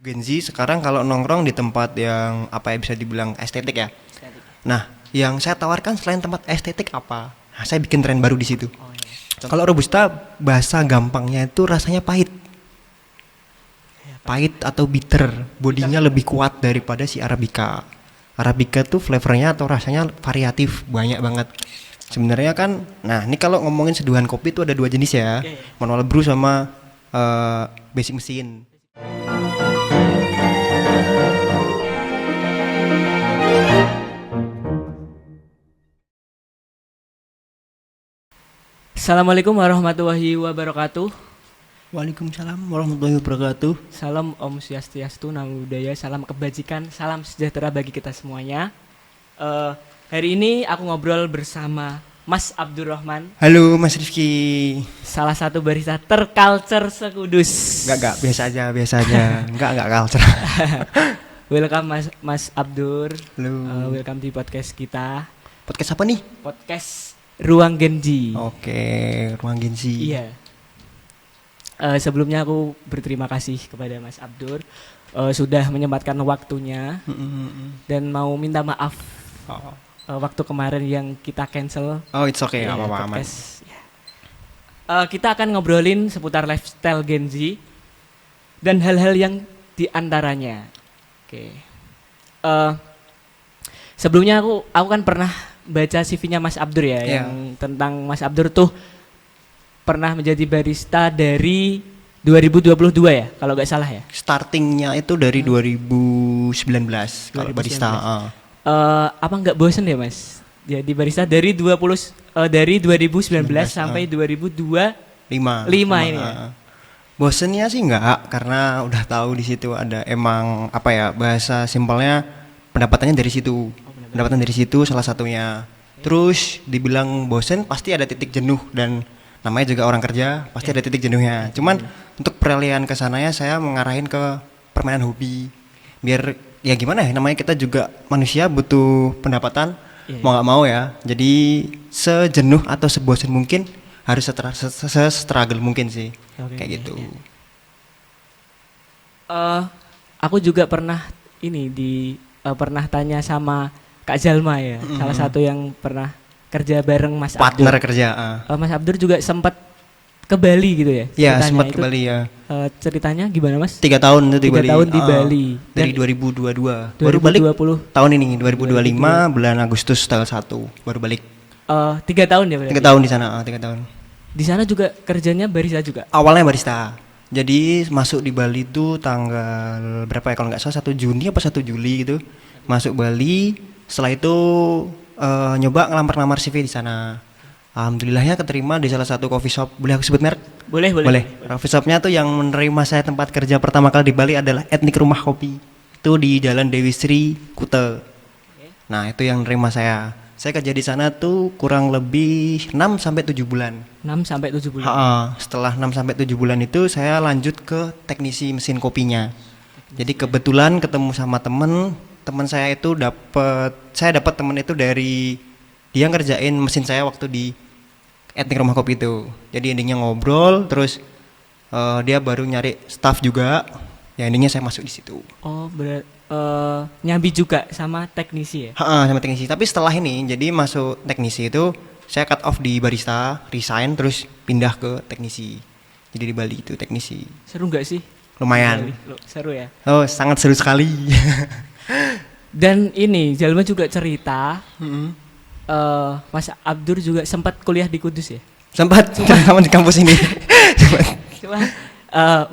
Gen Z sekarang kalau nongkrong di tempat yang apa ya bisa dibilang estetik ya. Nah, yang saya tawarkan selain tempat estetik apa? Nah, saya bikin tren baru di situ. Kalau Robusta bahasa gampangnya itu rasanya pahit. Pahit atau bitter, bodinya lebih kuat daripada si Arabica. Arabica tuh flavornya atau rasanya variatif, banyak banget. Sebenarnya kan, nah ini kalau ngomongin seduhan kopi itu ada 2 jenis ya, manual brew sama basic mesin. Assalamualaikum warahmatullahi wabarakatuh. Waalaikumsalam warahmatullahi wabarakatuh. Salam Om Swastiastu, Namo Buddhaya, salam kebajikan, salam sejahtera bagi kita semuanya. Hari ini aku ngobrol bersama Mas Abdurrahman. Halo Mas Rifki. Salah satu barista terculture sekudus. Enggak, biasa aja. Enggak culture. Welcome Mas Abdur. Halo. Welcome di podcast kita. Podcast apa nih? Podcast Ruang Genji. Oke, Ruang Genji. Iya. Sebelumnya aku berterima kasih kepada Mas Abdur sudah menyempatkan waktunya dan mau minta maaf waktu kemarin yang kita cancel. Oh, it's okay, ya, apa-apa aman. Kita akan ngobrolin seputar lifestyle Gen Z dan hal-hal yang diantaranya. Oke. Sebelumnya aku kan pernah baca CV-nya Mas Abdur ya, yang tentang Mas Abdur tuh pernah menjadi barista dari 2022 ya, kalau nggak salah ya. Startingnya itu dari 2019 kalau barista. Apa nggak bosen ya Mas? Jadi barista dari 2019 sampai 2025 ini ya. Bosennya sih enggak, karena udah tahu di situ ada emang apa ya, bahasa simpelnya pendapatannya dari situ. Pendapatan dari situ salah satunya. Terus dibilang bosen pasti ada titik jenuh, dan namanya juga orang kerja pasti ada titik jenuhnya. Cuman untuk peralihan ke sananya saya mengarahin ke permainan hobi. Biar ya gimana ya, namanya kita juga manusia butuh pendapatan, mau nggak mau ya. Jadi sejenuh atau sebosen mungkin harus se-struggle mungkin sih. Kayak gitu. Aku juga pernah pernah tanya sama Kak Jalma ya, salah satu yang pernah kerja bareng Mas Abdur. Partner kerja. Mas Abdur juga sempat ke Bali gitu ya? Iya, sempat ke Bali ya. Ceritanya gimana Mas? 3 tahun itu di Bali. 3 tahun di Bali. Dari 2022. 2020. Baru balik tahun ini 2025 bulan Agustus tanggal 1 baru balik. 3 tahun ya berarti? 3 tahun di sana, 3 tahun. Di sana juga kerjanya barista juga? Awalnya barista. Jadi masuk di Bali itu tanggal berapa ya, kalau nggak salah 1 Juni apa 1 Juli gitu. Masuk Bali. Setelah itu nyoba ngelamar CV di sana. Alhamdulillahnya keterima di salah satu coffee shop. Boleh aku sebut merek? Boleh. Coffee shopnya tuh yang menerima saya tempat kerja pertama kali di Bali adalah Etnik Rumah Kopi. Itu di Jalan Dewi Sri, Kuta. Nah, itu yang menerima saya. Saya kerja di sana tuh kurang lebih 6 sampai 7 bulan. 6 sampai 7 bulan. Setelah 6 sampai 7 bulan itu saya lanjut ke teknisi mesin kopinya. Jadi kebetulan ketemu sama teman saya itu dapat teman itu dari dia ngerjain mesin saya waktu di Etnik Rumah Kopi itu. Jadi endingnya ngobrol, terus dia baru nyari staff juga. Ya endingnya saya masuk di situ. Oh, nyambi juga sama teknisi ya? Sama teknisi. Tapi setelah ini jadi masuk teknisi itu saya cut off di barista, resign, terus pindah ke teknisi. Jadi di Bali itu teknisi. Seru nggak sih? Lumayan. Seru ya? Oh, sangat seru sekali. Dan ini Jalma juga cerita Mas Abdur juga sempat kuliah di Kudus ya? Sempat sama di kampus ini. Cuma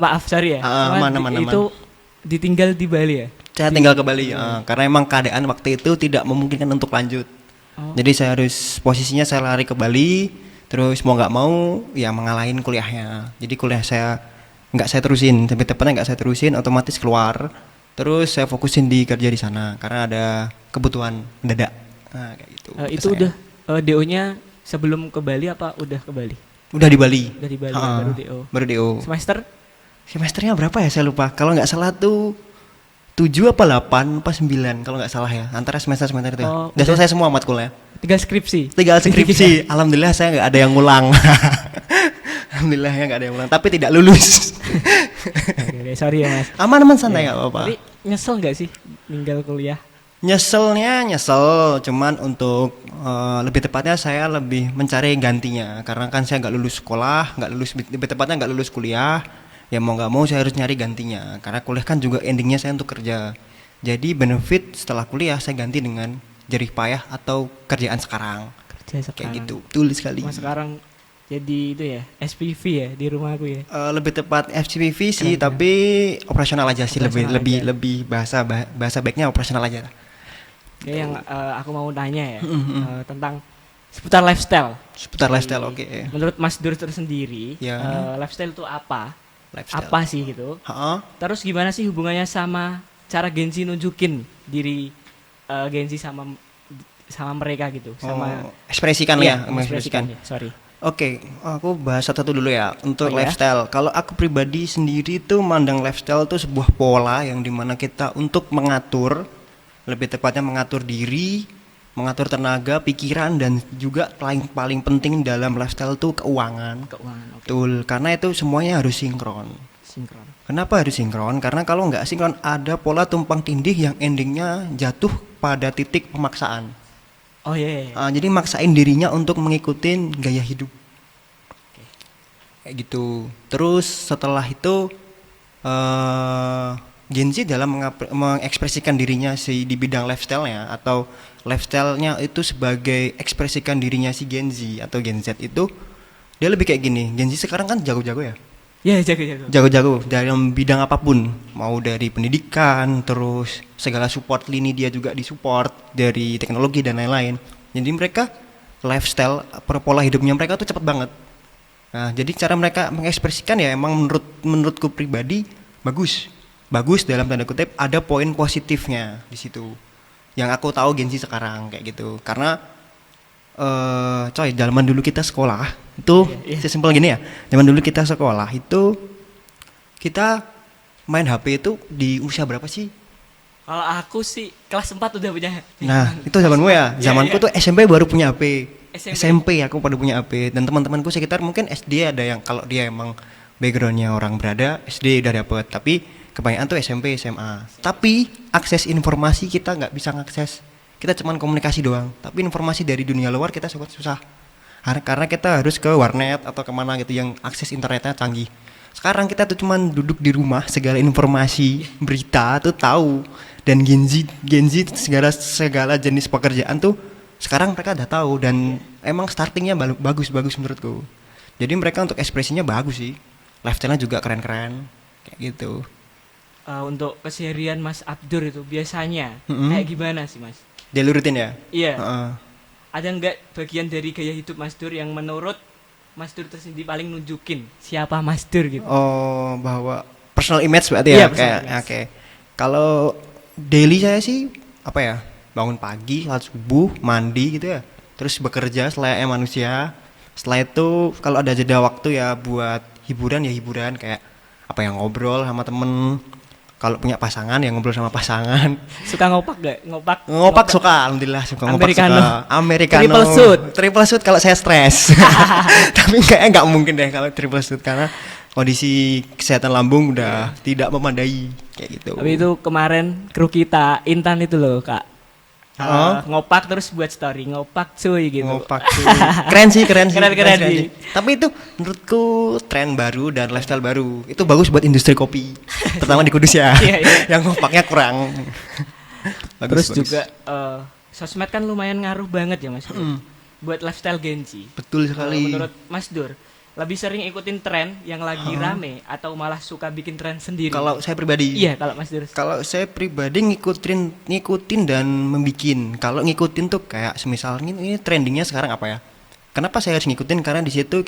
maaf sorry ya. Itu ditinggal di Bali ya? Saya tinggal ke Bali karena emang keadaan waktu itu tidak memungkinkan untuk lanjut. Jadi saya harus posisinya saya lari ke Bali, terus mau nggak mau ya mengalahin kuliahnya. Jadi kuliah saya nggak saya terusin, sampai tepatnya nggak saya terusin, otomatis keluar. Terus saya fokusin di kerja di sana karena ada kebutuhan mendadak. Nah, kayak gitu. Itu udah DO-nya sebelum ke Bali apa udah ke Bali? Udah di Bali. Udah di Bali baru DO. Baru DO. Semesternya berapa ya saya lupa. Kalau nggak salah tuh 7 apa 8 apa 9 kalau nggak salah ya. Antara semester itu. Udah selesai semua matkulnya. Tinggal skripsi. Alhamdulillah saya nggak ada yang ngulang. Alhamdulillah ya nggak ada yang ngulang. Tapi tidak lulus. Oke, sorry ya Mas. Aman-aman santai nggak apa-apa. Tapi nyesel nggak sih ninggal kuliah? Nyeselnya nyesel, cuman untuk lebih tepatnya saya lebih mencari gantinya karena kan saya nggak lulus sekolah, nggak lulus lebih tepatnya nggak lulus kuliah. Ya mau nggak mau saya harus nyari gantinya karena kuliah kan juga endingnya saya untuk kerja. Jadi benefit setelah kuliah saya ganti dengan jerih payah atau kerjaan sekarang. Kerja sekarang. Kayak gitu, betul sekali. Mas sekarang jadi itu ya SPV ya di rumahku ya. Lebih tepat FCPV sih, Keren, tapi operasional aja sih, Operasional lebih bahasa baiknya operasional aja. Oke, yang aku mau tanya ya tentang seputar lifestyle. Seputar Jadi, lifestyle, oke. Menurut Mas Dur tersendiri, Ya. lifestyle itu apa? Lifestyle. Apa sih gitu? Ha-ha. Terus gimana sih hubungannya sama cara Genzi nunjukin diri Genzi sama mereka gitu, sama Ekspresikan iya, ya, mengekspresikan. ya, sorry. Oke, aku bahas satu dulu ya untuk Oh, ya? lifestyle. Kalau aku pribadi sendiri tuh mandang lifestyle tuh sebuah pola yang dimana kita untuk mengatur, lebih tepatnya mengatur diri, mengatur tenaga, pikiran dan juga paling penting dalam lifestyle tuh keuangan. Keuangan, oke. Betul, karena itu semuanya harus sinkron. Sinkron. Kenapa harus sinkron? Karena kalau nggak sinkron ada pola tumpang tindih yang endingnya jatuh pada titik pemaksaan. Oh iya. Jadi maksain dirinya untuk mengikuti gaya hidup. Kayak gitu. Terus setelah itu Gen Z dalam mengekspresikan dirinya di bidang lifestyle-nya atau lifestyle-nya itu sebagai ekspresikan dirinya si Gen Z atau Gen Z itu dia lebih kayak gini. Gen Z sekarang kan jago-jago ya. Ya, jago-jago. Jago-jago dalam bidang apapun, mau dari pendidikan, terus segala support lini dia juga disupport dari teknologi dan lain-lain. Jadi mereka lifestyle pola hidupnya mereka tuh cepet banget. Nah, jadi cara mereka mengekspresikan ya emang menurutku pribadi bagus dalam tanda kutip, ada poin positifnya di situ. Yang aku tahu Gen Z sekarang kayak gitu. Karena zaman dulu kita sekolah itu sesimpel gini ya. Zaman dulu kita sekolah itu kita main HP itu di usia berapa sih? Kalau aku sih kelas 4 udah punya. Nah, itu zamanmu ya. Zamanku tuh SMP baru punya HP. SMP aku pada punya HP dan teman-temanku sekitar mungkin SD ada yang kalau dia emang backgroundnya orang berada SD udah dapet, tapi kebanyakan tuh SMP SMA. Tapi akses informasi kita nggak bisa ngakses. Kita cuman komunikasi doang, tapi informasi dari dunia luar kita sangat susah. Karena kita harus ke warnet atau kemana gitu yang akses internetnya canggih. Sekarang kita tuh cuman duduk di rumah, segala informasi, berita tuh tahu. Dan Gen Z segala jenis pekerjaan tuh sekarang mereka udah tahu dan emang startingnya bagus menurutku. Jadi mereka untuk ekspresinya bagus sih. Lifestyle-nya juga keren-keren kayak gitu. Untuk keseharian Mas Abdur itu biasanya kayak gimana sih Mas? Daily rutin ya? Iya. Ada nggak bagian dari gaya hidup Mas Dur yang menurut Mas Dur tersendiri paling nunjukin siapa Mas Dur gitu? Oh, bahwa personal image berarti Iya, ya? Kayak oke. Kalau daily saya sih apa ya? Bangun pagi, salat subuh, mandi gitu ya. Terus bekerja selayaknya manusia. Setelah itu kalau ada jeda waktu ya buat hiburan kayak apa yang ngobrol sama temen. Kalau punya pasangan ya ngobrol sama pasangan. Suka ngopak gak? Ngopak suka, alhamdulillah suka ngopak. Triple Americano. Triple shoot kalau saya stres. Tapi kayaknya nggak mungkin deh kalau triple shoot karena kondisi kesehatan lambung udah tidak memadai kayak gitu. Tapi itu kemarin kru kita Intan itu loh Kak. Ngopak terus buat story ngopak cuy gitu. Ngopak cuy. Keren sih. Keren sih. Tapi itu menurutku tren baru dan lifestyle baru. Itu bagus buat industri kopi. Terutama di Kudus ya. Yang ngopaknya kurang. Terus juga sosmed kan lumayan ngaruh banget ya Mas. Buat lifestyle Gen Z. Betul sekali. Menurut Mas Dur, lebih sering ikutin tren yang lagi rame atau malah suka bikin tren sendiri? Kalau saya pribadi. Iya, kalau Mas Dur. Kalau saya pribadi ngikutin dan membikin. Kalau ngikutin tuh kayak semisal ini trendingnya sekarang apa ya? Kenapa saya harus ngikutin? Karena di situ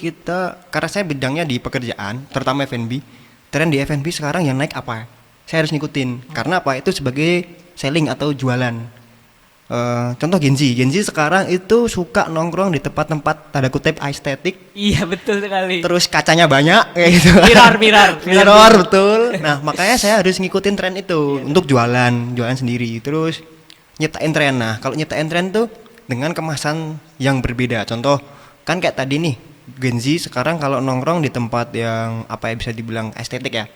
karena saya bidangnya di pekerjaan, terutama F&B. Tren di F&B sekarang yang naik apa? Saya harus ngikutin. Karena apa? Itu sebagai selling atau jualan. Contoh Gen Z sekarang itu suka nongkrong di tempat-tempat tanda kutip estetik. Iya betul sekali. Terus kacanya banyak kayak gitu. Mirror betul. Nah makanya saya harus ngikutin tren itu untuk jualan sendiri. Terus nyetain tren. Nah kalau nyetain tren tuh dengan kemasan yang berbeda. Contoh kan kayak tadi nih Gen Z sekarang kalau nongkrong di tempat yang apa ya bisa dibilang estetik ya.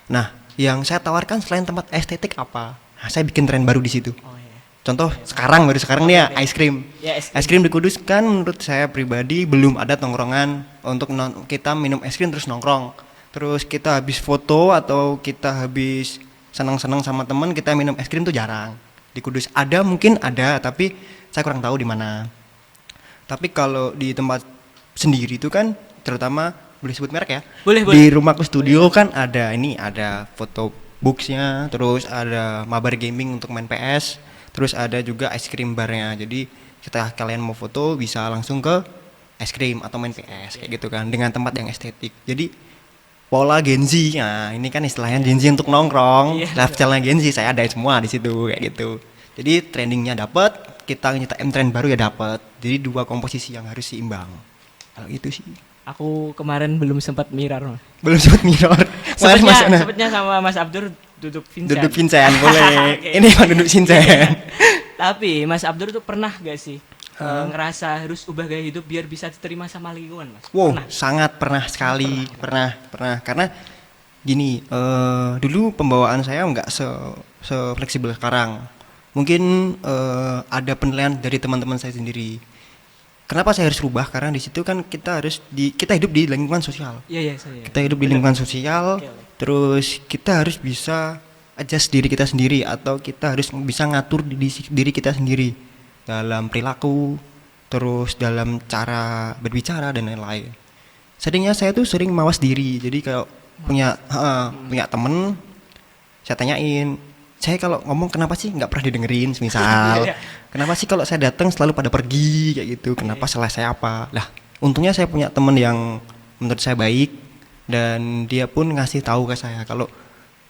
Nah, yang saya tawarkan selain tempat estetik apa? Nah, saya bikin tren baru di situ. Oh iya. Contoh baru sekarang nih ya Oke. ice cream. Ya, Es krim di Kudus kan menurut saya pribadi belum ada tongkrongan untuk kita minum es krim terus nongkrong. Terus kita habis foto atau kita habis senang-senang sama teman kita minum es krim tuh jarang. Di Kudus ada mungkin ada tapi saya kurang tahu di mana. Tapi kalau di tempat sendiri itu kan terutama boleh sebut merek ya. Boleh, Di boleh. rumahku studio kan ada foto booksnya, terus ada mabar gaming untuk main PS, terus ada juga ice cream barnya. Jadi setelah kalian mau foto bisa langsung ke es krim atau main PS kayak gitu kan dengan tempat yang estetik. Jadi pola Gen Z, nah ini kan istilahnya Gen Z untuk nongkrong, Iya. lifestyle-nya Gen Z saya ada semua di situ kayak gitu. Jadi trendingnya dapat, kita nyiptain tren baru ya dapat. Jadi dua komposisi yang harus seimbang. Kalau itu sih. Aku kemarin belum sempat mirar, Mas. Belum sempat mirror. Kemarin Mas Ana Sebetulnya sama Mas Abdur duduk Vincent. duduk Vincent boleh. Oke. Ini mah duduk Vincent. Tapi Mas Abdur tuh pernah gak sih ngerasa harus ubah gaya hidup biar bisa diterima sama lingkungan, Mas? Wow, Pernah. sangat pernah sekali, pernah. Karena gini, dulu pembawaan saya nggak se fleksibel sekarang. Mungkin ada penilaian dari teman-teman saya sendiri. Kenapa saya harus rubah? Karena di situ kan kita hidup di lingkungan sosial. Iya, saya. Kita hidup di lingkungan sosial, Oke, oke. terus kita harus bisa adjust diri kita sendiri atau kita harus bisa ngatur diri kita sendiri dalam perilaku, terus dalam cara berbicara dan lain-lain. Seringnya saya tuh sering mawas diri, jadi kalau punya temen, saya tanyain, saya kalau ngomong kenapa sih nggak pernah didengerin, misal, kenapa sih kalau saya datang selalu pada pergi kayak gitu, kenapa salah saya apa? Lah, untungnya saya punya temen yang menurut saya baik dan dia pun ngasih tahu ke saya kalau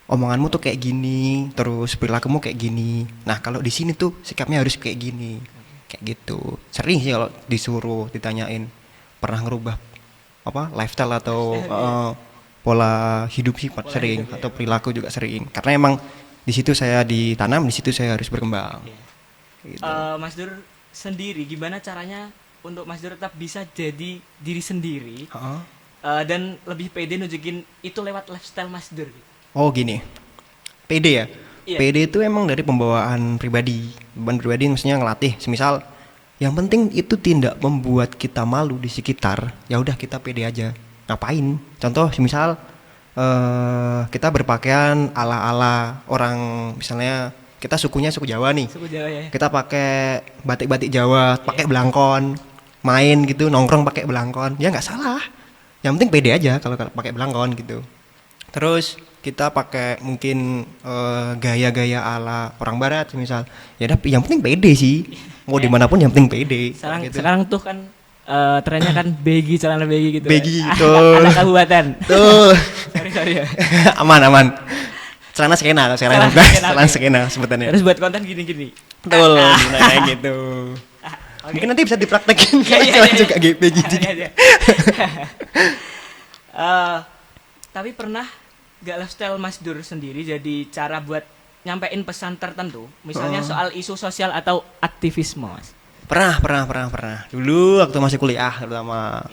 omonganmu tuh kayak gini, terus perilakumu kayak gini. Nah kalau di sini tuh sikapnya harus kayak gini, kayak gitu. Sering sih kalau disuruh ditanyain pernah ngerubah apa lifestyle atau pola hidup sih sering atau perilaku juga sering. Karena emang di situ saya ditanam, di situ saya harus berkembang. Gitu. Mas Dur sendiri gimana caranya untuk Mas Dur tetap bisa jadi diri sendiri dan lebih pede nunjukin itu lewat lifestyle Mas Dur gitu. Oh gini, PD ya. Iya. PD itu emang dari pembawaan pribadi. Beban pribadi maksudnya ngelatih. Semisal yang penting itu tidak membuat kita malu di sekitar. Ya udah kita PD aja. Ngapain? Contoh semisal kita berpakaian ala-ala orang misalnya kita sukunya suku Jawa nih. Suku Jawa ya. Kita pakai batik-batik Jawa, pakai belangkon, main gitu, nongkrong pakai belangkon. Ya nggak salah. Yang penting pede aja kalau pakai belangkon gitu. Terus kita pakai mungkin gaya-gaya ala orang barat misal. Ya udah yang penting pede sih. Mau dimanapun yang penting pede. Gitu. Sekarang tuh kan trennya kan baggy, celana baggy gitu. Baggy, Anak- betul. Anak kabupaten. Tuh. sorry ya. aman. Celana skena kalau sekarang. Celana Celana skena sebutannya. Terus buat konten gini-gini. Betul, kayak gitu. Oke. Mungkin nanti bisa dipraktekin Iya. juga GPG. Iya. Tapi pernah gak lifestyle Mas Dur sendiri jadi cara buat nyampein pesan tertentu, misalnya soal isu sosial atau aktivisme, Mas? Pernah. Dulu waktu masih kuliah terutama.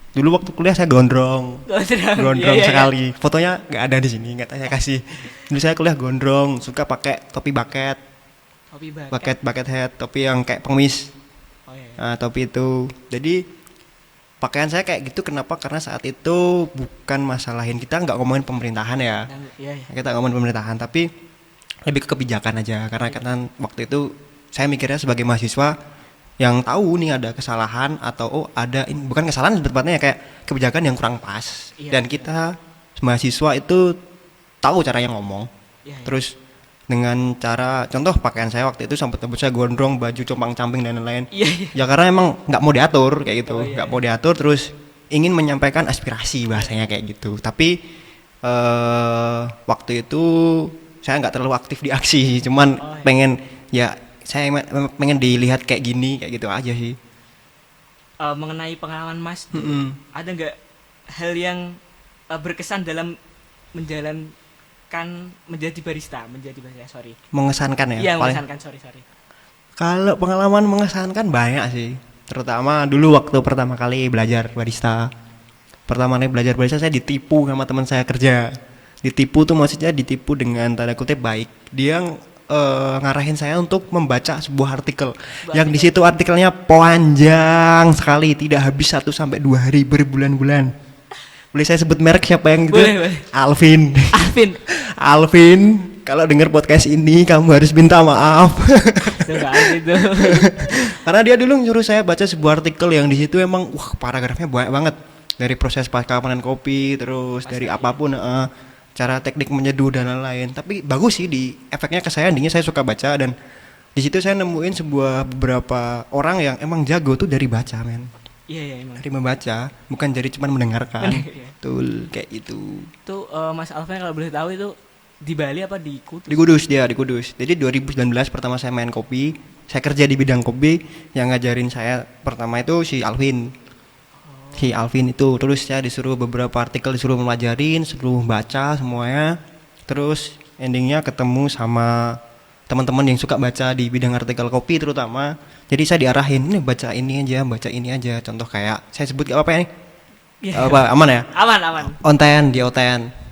Dulu waktu kuliah saya gondrong Iya. sekali. Fotonya nggak ada di sini, nggak saya kasih. Dulu saya kuliah gondrong, suka pakai topi bucket hat, topi yang kayak pengemis. Oh, iya. Nah, topi itu. Jadi pakaian saya kayak gitu kenapa? Karena saat itu bukan masalahin, kita nggak ngomongin pemerintahan ya. Iya. Kita ngomongin pemerintahan, tapi lebih ke kebijakan aja. Karena kan waktu itu saya mikirnya sebagai mahasiswa yang tahu nih ada kesalahan atau ada bukan kesalahan tepatnya kayak kebijakan yang kurang pas. Iya, Dan kita mahasiswa itu tahu caranya ngomong. Iya. Terus dengan cara contoh pakaian saya waktu itu sampai saya gondrong, baju compang-camping dan lain-lain. Iya. Ya karena emang nggak mau diatur kayak gitu, Oh, iya. nggak mau diatur terus ingin menyampaikan aspirasi bahasanya kayak gitu. Tapi waktu itu saya nggak terlalu aktif di aksi, cuman Oh, iya. pengen ya saya pengen dilihat kayak gini kayak gitu aja sih. Mengenai pengalaman Mas, ada nggak hal yang berkesan dalam menjalankan menjadi barista, Mengesankan ya. Iya, paling. mengesankan, sorry. Kalau pengalaman mengesankan banyak sih. Terutama dulu waktu pertama kali belajar barista. Pertama kali belajar barista saya ditipu sama teman saya kerja. Ditipu tuh maksudnya ditipu dengan tanda kutip baik. Dia ngarahin saya untuk membaca sebuah artikel. Yang di situ artikelnya panjang sekali, tidak habis 1 sampai 2 hari, berbulan-bulan. Boleh saya sebut merek siapa yang gitu? Boleh. Alvin. Alvin. Alvin, kalau dengar podcast ini kamu harus minta maaf. Itu nggak ada itu. Karena dia dulu nyuruh saya baca sebuah artikel yang di situ emang wah paragrafnya banyak banget, dari proses pasca panen kopi, terus dari apapun, cara teknik menyeduh dan lain-lain. Tapi bagus sih, di efeknya ke saya, endingnya saya suka baca, dan di situ saya nemuin beberapa orang yang emang jago tuh dari baca, men. Iya emang. Dari membaca, bukan dari cuma mendengarkan. Iya. Betul, kayak itu. Itu Mas Alvin kalau boleh tahu itu di Bali apa di Kudus? Di Kudus, dia di Kudus. Jadi 2019 pertama saya main kopi, saya kerja di bidang kopi, yang ngajarin saya pertama itu si Alvin. Si Alvin itu, terus saya disuruh beberapa artikel, disuruh mempelajarin, disuruh baca semuanya. Terus endingnya ketemu sama teman-teman yang suka baca di bidang artikel kopi terutama. Jadi saya diarahin, ini baca ini aja. Contoh kayak saya sebut apa ya nih? Iya. Apa aman ya? Aman.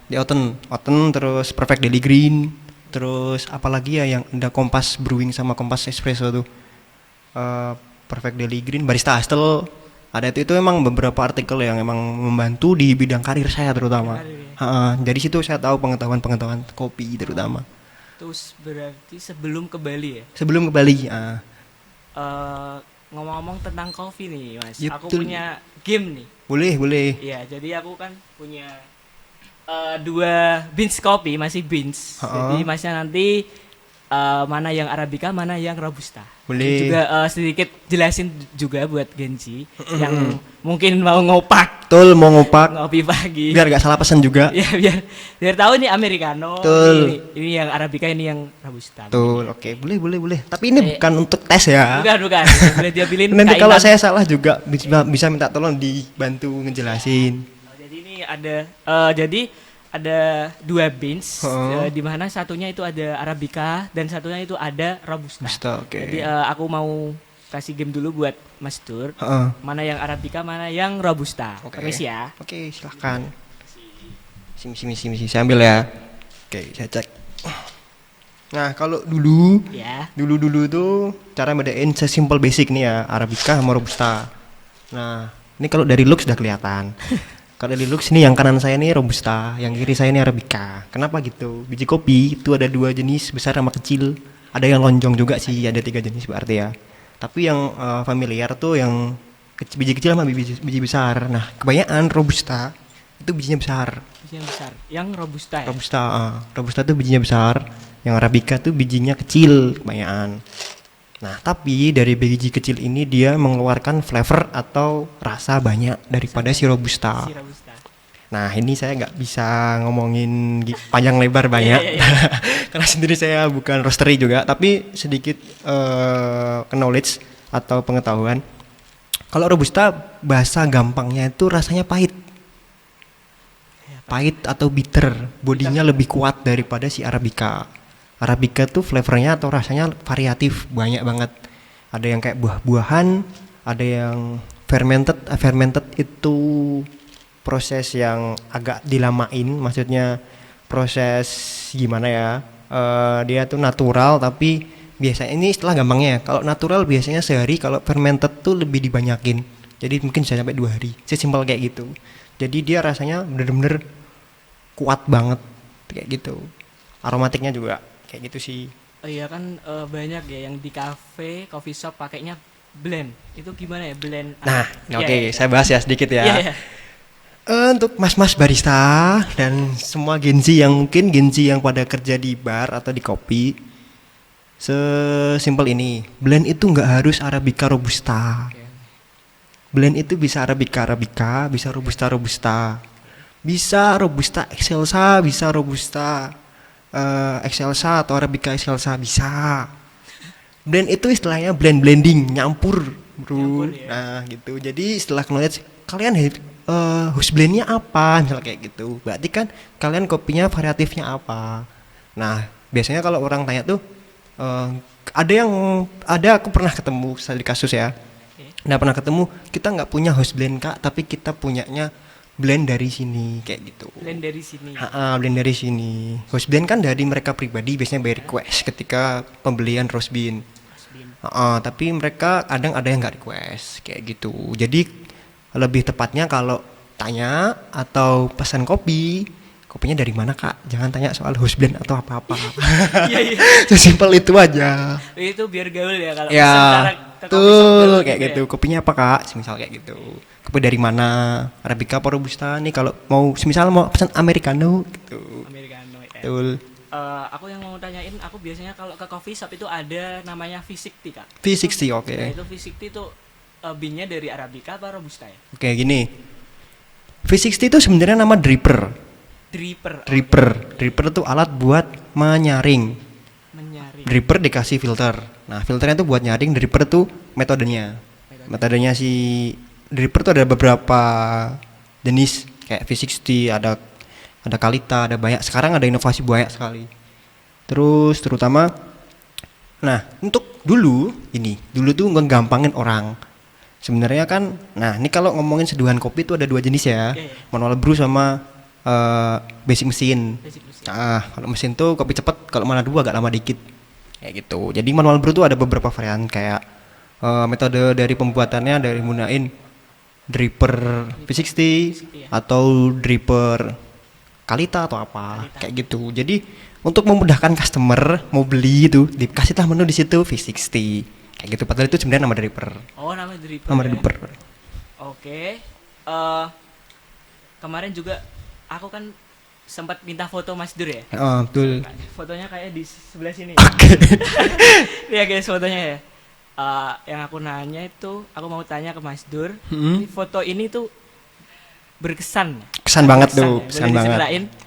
Di Oten, terus Perfect Daily Green, terus apalagi ya yang ada Kompas Brewing sama Kompas Espresso tuh, Perfect Daily Green, Barista Hustle, ada itu emang beberapa artikel yang emang membantu di bidang karir saya terutama. Dari situ saya tahu pengetahuan kopi terutama. Terus berarti sebelum ke Bali ya? Sebelum ke Bali, ngomong-ngomong tentang kopi nih Mas, ya, aku betul. punya game nih. Boleh. Iya, jadi aku kan punya 2 beans kopi, masih beans. Jadi Masnya nanti mana yang Arabica, mana yang Robusta. Boleh. Juga sedikit jelasin juga buat Genji yang mungkin mau ngopak. Betul, mau ngopak. Ngopi pagi. Biar gak salah pesan juga. Ya biar tahu ini Americano. Betul. Ini yang Arabica, ini yang Robusta. Betul, oke. Boleh. Tapi ini bukan untuk tes ya. Bukan. Boleh dia pilih. Nanti kalau saya salah juga bisa minta tolong dibantu ngejelasin. Jadi ini ada 2 beans, di mana satunya itu ada Arabica dan satunya itu ada Robusta. Oke. Jadi aku mau kasih game dulu buat Mas Dur. Mana yang Arabica, mana yang Robusta. Permisi ya. Oke, silakan. Sini. Saya ambil ya. Oke, saya cek. Nah, kalau dulu tuh cara bedain sesimpel basic nih ya, Arabica sama Robusta. Nah, ini kalau dari look sudah kelihatan. Kalau dari look sini yang kanan saya ini Robusta, yang kiri saya ini Arabica. Kenapa gitu? Biji kopi itu ada 2 jenis, besar sama kecil. Ada yang lonjong juga sih, ada 3 jenis berarti ya. Tapi yang familiar tuh yang biji kecil sama biji besar. Nah, kebanyakan Robusta itu bijinya besar. Bijinya besar. Yang Robusta ya? Robusta tuh bijinya besar. Yang Arabica tuh bijinya kecil kebanyakan. Nah, tapi dari biji kecil ini dia mengeluarkan flavor atau rasa banyak daripada si Robusta. Nah, ini saya nggak bisa ngomongin panjang lebar banyak. Karena sendiri saya bukan roastery juga, tapi sedikit knowledge atau pengetahuan. Kalau Robusta bahasa gampangnya itu rasanya pahit. Pahit atau bitter, bodinya lebih kuat daripada si Arabica. Arabica tuh flavornya atau rasanya variatif, banyak banget. Ada yang kayak buah-buahan, ada yang fermented itu proses yang agak dilamain, maksudnya proses gimana ya? Dia tuh natural tapi biasanya ini istilah gampangnya ya. Kalau natural biasanya sehari, kalau fermented tuh lebih dibanyakin. Jadi mungkin bisa sampai 2 hari. Sesimpel kayak gitu. Jadi dia rasanya bener-bener kuat banget kayak gitu. Aromatiknya juga kayak gitu sih. Oh iya kan banyak ya yang di cafe, coffee shop pakainya blend. Itu gimana ya blend? Nah, oke, saya bahas ya sedikit ya. Iya. Untuk mas-mas barista dan semua Genzi yang pada kerja di bar atau di kopi, sesimpel ini, blend itu nggak harus Arabica Robusta. Blend itu bisa Arabica, bisa Robusta, bisa Robusta Excelsa, bisa Robusta Excelsa atau Arabica Excelsa bisa. Blend itu istilahnya blending, nyampur, bro. Ya. Nah, gitu. Jadi setelah knowledge kalian house blendnya apa, misalnya kayak gitu. Berarti kan kalian kopinya variatifnya apa. Nah, biasanya kalau orang tanya tuh, ada aku pernah ketemu di kasus ya. Nggak pernah ketemu, kita nggak punya house blend Kak, tapi kita punyanya blend dari sini kayak gitu. Blend dari sini. Blend dari sini. House blend kan dari mereka pribadi biasanya by request ketika pembelian roast bean. Mas Bin. Tapi mereka kadang ada yang nggak request kayak gitu. Jadi lebih tepatnya kalau tanya atau pesan kopi, kopinya dari mana Kak? Jangan tanya soal house blend atau apa-apa. Iya iya. Sesimpel itu aja. Itu biar gaul ya kalau Ya, sementara ke coffee shop betul gaul kayak gitu. Kopinya apa Kak? Semisal kayak gitu. Kopi dari mana? Arabica apa Robusta nih kalau mau semisal mau pesan americano gitu. ya. Americano ya. Betul. Aku yang mau tanyain, aku biasanya kalau ke coffee shop itu ada namanya V60 Kak. V60 oke. Nah, itu V60 itu beannya dari Arabica apa Robusta ya? Oke gini. V60 itu sebenarnya nama dripper. Dripper tuh alat buat menyaring. Dripper dikasih filter. Nah, filternya tuh buat nyaring, dripper tuh metodenya. Metodenya si dripper tuh ada beberapa jenis kayak V60, ada Kalita, ada banyak. Sekarang ada inovasi banyak sekali. Terus terutama nah, untuk dulu tuh ngegampangin orang. Sebenarnya kan, nah ini kalau ngomongin seduhan kopi itu ada dua jenis ya, manual brew sama basic mesin. Kalau mesin tuh kopi cepet, kalau manual brew agak lama dikit, kayak gitu. Jadi manual brew tuh ada beberapa varian kayak metode dari pembuatannya dari gunain dripper V60 atau dripper Kalita atau apa, kayak gitu. Jadi untuk memudahkan customer mau beli itu dikasihlah menu di situ V60. Kayak gitu, padahal itu sebenarnya nama dripper. Oh, nama dripper. Nama ya? dripper. Oke. Kemarin juga aku kan sempat minta foto Mas Dur ya. Betul. Fotonya kayak di sebelah sini. Oke. Iya guys, fotonya ya. Yang aku nanya itu, aku mau tanya ke Mas Dur. Ini foto ini tuh berkesan. Kesan banget tuh, ya? kesan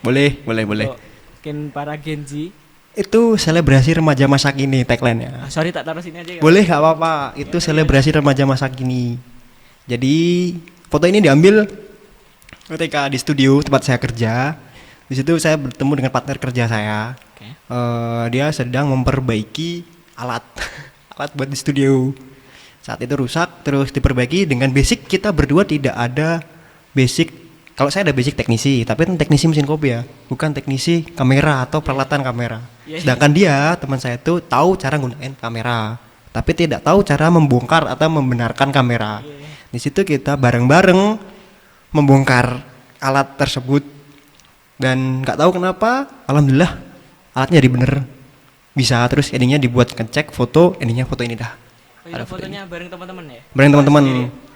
Boleh banget. Boleh. Mungkin para Gen Z. Itu selebrasi remaja masa kini tagline-nya. Sorry tak taruh sini aja. Boleh nggak apa-apa. Itu selebrasi remaja masa kini. Jadi foto ini diambil ketika di studio tempat saya kerja. Di situ saya bertemu dengan partner kerja saya. Okay. Dia sedang memperbaiki alat buat di studio. Saat itu rusak, terus diperbaiki dengan basic. Kita berdua tidak ada basic. Kalau saya ada basic teknisi, tapi itu teknisi mesin kopi ya, bukan teknisi kamera atau peralatan kamera. Sedangkan dia, teman saya itu tahu cara gunain kamera, tapi tidak tahu cara membongkar atau membenarkan kamera. Di situ kita bareng-bareng membongkar alat tersebut dan nggak tahu kenapa, alhamdulillah alatnya jadi bener bisa. Terus endingnya dibuat ngecek foto, endingnya foto ini dah. Ada fotonya bareng teman-teman ya? Bareng teman-teman.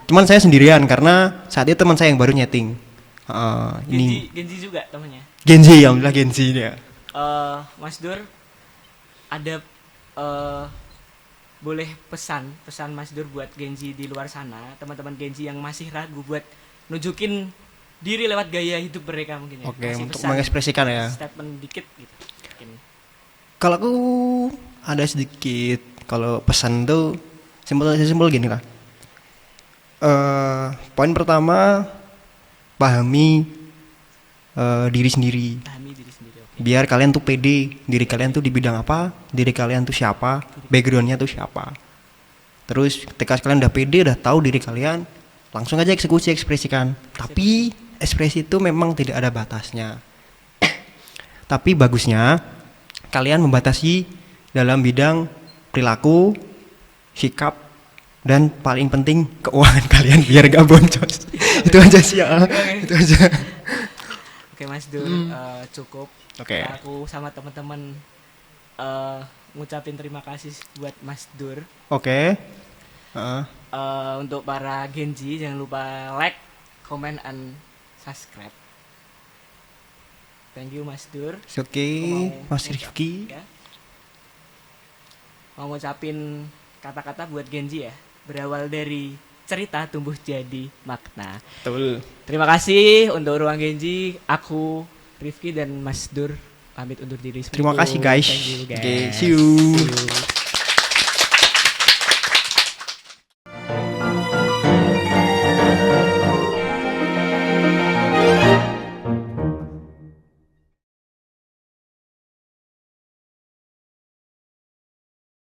Cuman saya sendirian karena saat itu teman saya yang baru nyeting. Ini Genji juga temannya. Genji, alhamdulillah Genji dia. Mas Dur ada boleh pesan Mas Dur buat Genji di luar sana, teman-teman Genji yang masih ragu buat nunjukin diri lewat gaya hidup mereka mungkin ya. Oke, untuk pesan, mengekspresikan ya. Statement dikit gitu. Mungkin. Kalau aku ada sedikit, kalau pesan tuh simpel gini lah. Poin pertama, pahami diri sendiri. Okay. Biar kalian tuh pede, diri kalian tuh di bidang apa, diri kalian tuh siapa, backgroundnya tuh siapa. Terus ketika kalian udah pede, udah tahu diri kalian, langsung aja ekspresikan. Tapi ekspresi itu memang tidak ada batasnya. Tapi bagusnya kalian membatasi dalam bidang perilaku, sikap, dan paling penting keuangan kalian biar gak boncos. Itu aja sih ya. Itu aja. Oke Mas Dur, cukup. Oke. Aku sama teman-teman ngucapin terima kasih buat Mas Dur. Oke. Untuk para Genji jangan lupa like, comment, and subscribe. Thank you Mas Dur. Oke, Mas Rifki. Ya. Mau ngucapin kata-kata buat Genji ya. Berawal dari cerita tumbuh jadi makna. Betul. Terima kasih untuk Ruang Genji. Aku Rifki dan Mas Dur pamit undur diri. Terima kasih guys. Thank you guys. Okay, see you.